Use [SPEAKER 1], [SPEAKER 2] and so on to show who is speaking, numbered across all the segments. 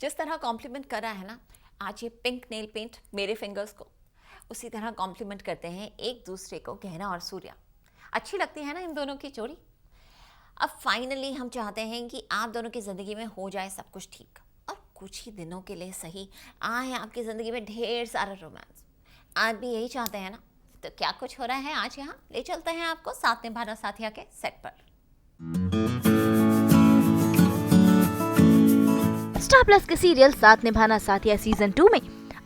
[SPEAKER 1] जिस तरह कॉम्प्लीमेंट कर रहा है ना आज ये पिंक नेल पेंट मेरे फिंगर्स को, उसी तरह कॉम्प्लीमेंट करते हैं एक दूसरे को गहना और सूर्या। अच्छी लगती है ना इन दोनों की जोड़ी। अब फाइनली हम चाहते हैं कि आप दोनों की ज़िंदगी में हो जाए सब कुछ ठीक, और कुछ ही दिनों के लिए सही आए आपकी ज़िंदगी में ढेर सारा रोमांस। आप भी यही चाहते हैं ना? तो क्या कुछ हो रहा है आज यहाँ, ले चलते हैं आपको साथ निभाना साथिया के सेट पर।
[SPEAKER 2] स्टार प्लस के सीरियल साथ निभाना साथिया सीजन 2 में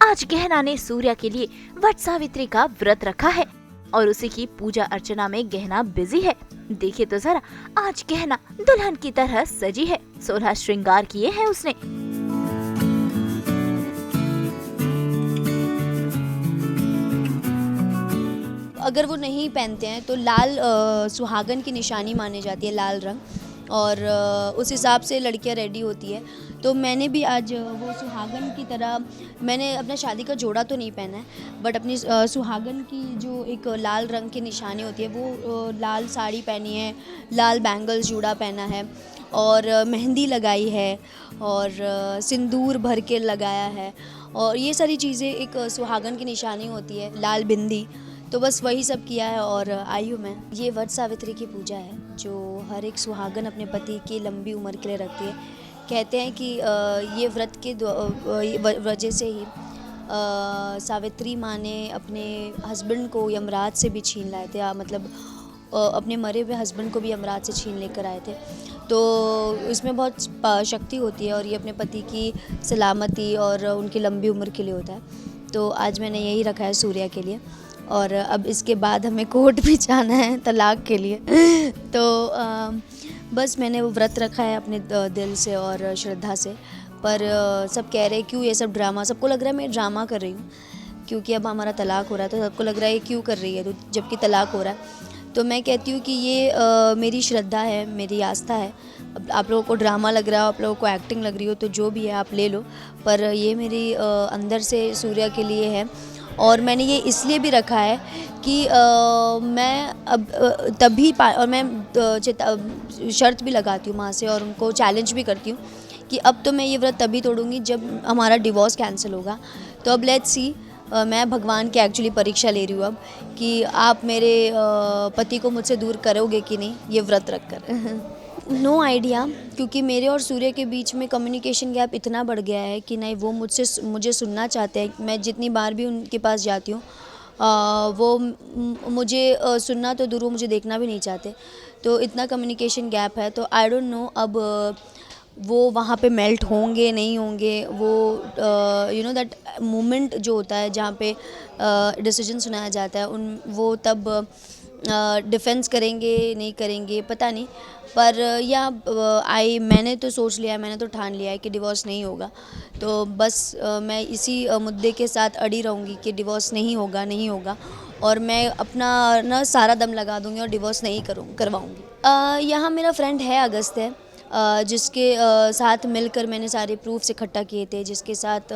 [SPEAKER 2] आज गहना ने सूर्या के लिए वट सावित्री का व्रत रखा है और उसी की पूजा अर्चना में गहना बिजी है। देखिए तो जरा, आज गहना दुल्हन की तरह सजी है, 16 श्रृंगार किए हैं उसने।
[SPEAKER 3] अगर वो नहीं पहनते हैं तो लाल सुहागन की निशानी मानी जाती है, लाल रंग, और उस हिसाब से लड़कियां रेडी होती है। तो मैंने भी आज वो सुहागन की तरह, मैंने अपना शादी का जोड़ा तो नहीं पहना है, बट अपनी सुहागन की जो एक लाल रंग की निशानी होती है वो लाल साड़ी पहनी है, लाल बैंगल्स जूड़ा पहना है और मेहंदी लगाई है और सिंदूर भर के लगाया है, और ये सारी चीज़ें एक सुहागन की निशानी होती है, लाल बिंदी। तो बस वही सब किया है और आई हूँ मैं। ये वट सावित्री की पूजा है जो हर एक सुहागन अपने पति की लंबी उम्र के लिए रखती है। कहते हैं कि ये व्रत के वजह से ही सावित्री माँ ने अपने हस्बैंड को यमराज से भी छीन लाए थे, मतलब अपने मरे हुए हस्बैंड को भी यमराज से छीन लेकर आए थे। तो इसमें बहुत शक्ति होती है और ये अपने पति की सलामती और उनकी लंबी उम्र के लिए होता है। तो आज मैंने यही रखा है सूर्या के लिए, और अब इसके बाद हमें कोर्ट भी जाना है तलाक के लिए। तो बस मैंने वो व्रत रखा है अपने दिल से और श्रद्धा से। पर सब कह रहे हैं क्यों ये सब ड्रामा, सबको लग रहा है मैं ड्रामा कर रही हूँ क्योंकि अब हमारा तलाक हो रहा है, तो सबको लग रहा है ये क्यों कर रही है तो जबकि तलाक हो रहा है। तो मैं कहती हूँ कि ये मेरी श्रद्धा है, मेरी आस्था है। अब आप लोगों को ड्रामा लग रहा हो, आप लोगों को एक्टिंग लग रही हो, तो जो भी है आप ले लो, पर ये मेरी अंदर से सूर्या के लिए है। और मैंने ये इसलिए भी रखा है कि मैं अब तभी और मैं शर्त भी लगाती हूँ माँ से और उनको चैलेंज भी करती हूँ कि अब तो मैं ये व्रत तभी तोड़ूंगी जब हमारा डिवोर्स कैंसिल होगा। तो अब लेट्स सी, मैं भगवान की एक्चुअली परीक्षा ले रही हूँ अब कि आप मेरे पति को मुझसे दूर करोगे कि नहीं ये व्रत रख कर। नो आइडिया, क्योंकि मेरे और सूर्य के बीच में कम्युनिकेशन गैप इतना बढ़ गया है कि नहीं वो मुझे सुनना चाहते हैं। मैं जितनी बार भी उनके पास जाती हूँ वो मुझे सुनना तो दूर, वो मुझे देखना भी नहीं चाहते। तो इतना कम्युनिकेशन गैप है। तो आई डोंट नो अब वो वहाँ पे मेल्ट होंगे नहीं होंगे, वो यू नो दैट मोमेंट जो होता है जहाँ पे डिसीजन सुनाया जाता है, वो तब डिफेंस करेंगे नहीं करेंगे पता नहीं। पर या मैंने तो सोच लिया है, मैंने तो ठान लिया है कि डिवोर्स नहीं होगा। तो बस मैं इसी मुद्दे के साथ अड़ी रहूँगी कि डिवोर्स नहीं होगा नहीं होगा, और मैं अपना ना सारा दम लगा दूँगी और डिवोर्स नहीं करवाऊँगी। यहाँ मेरा फ्रेंड है, अगस्त है, जिसके साथ मिलकर मैंने सारे प्रूफ्स इकट्ठा किए थे, जिसके साथ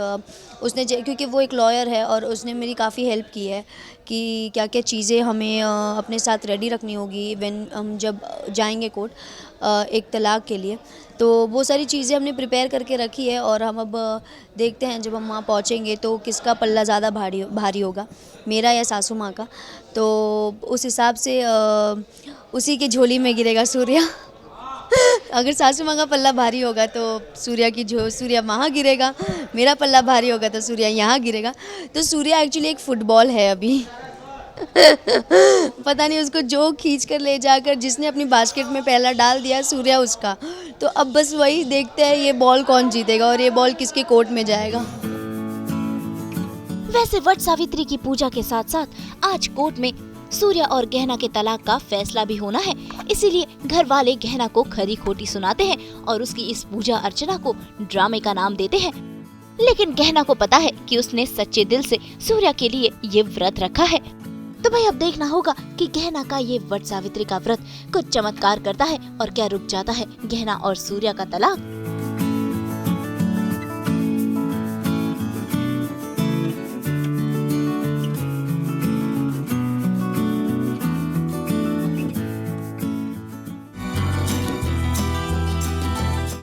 [SPEAKER 3] उसने क्योंकि वो एक लॉयर है और उसने मेरी काफ़ी हेल्प की है कि क्या क्या चीज़ें हमें अपने साथ रेडी रखनी होगी हम जब जाएंगे कोर्ट एक तलाक के लिए। तो वो सारी चीज़ें हमने प्रिपेयर करके रखी है और हम अब देखते हैं जब हम वहाँ पहुँचेंगे तो किसका पल्ला ज़्यादा भारी होगा, मेरा या सासू माँ का। तो उस हिसाब से उसी की झोली में गिरेगा सूर्या। अगर सासू माँ का पल्ला भारी होगा तो सूर्या वहाँ गिरेगा, मेरा पल्ला भारी होगा तो सूर्या यहाँ गिरेगा। तो सूर्या एक्चुअली एक फुटबॉल है अभी। पता नहीं उसको जो खींच कर ले जाकर जिसने अपनी बास्केट में पहला डाल दिया सूर्या उसका। तो अब बस वही देखते हैं ये बॉल कौन जीतेगा और ये बॉल किसके कोर्ट में जाएगा।
[SPEAKER 2] वैसे वट सावित्री की पूजा के साथ साथ आज कोर्ट में सूर्या और गहना के तलाक का फैसला भी होना है, इसीलिए घर वाले गहना को खरी खोटी सुनाते हैं और उसकी इस पूजा अर्चना को ड्रामे का नाम देते हैं। लेकिन गहना को पता है कि उसने सच्चे दिल से सूर्या के लिए ये व्रत रखा है। तो भाई अब देखना होगा कि गहना का ये वट सावित्री का व्रत कुछ चमत्कार करता है और क्या रुक जाता है गहना और सूर्या का तलाक।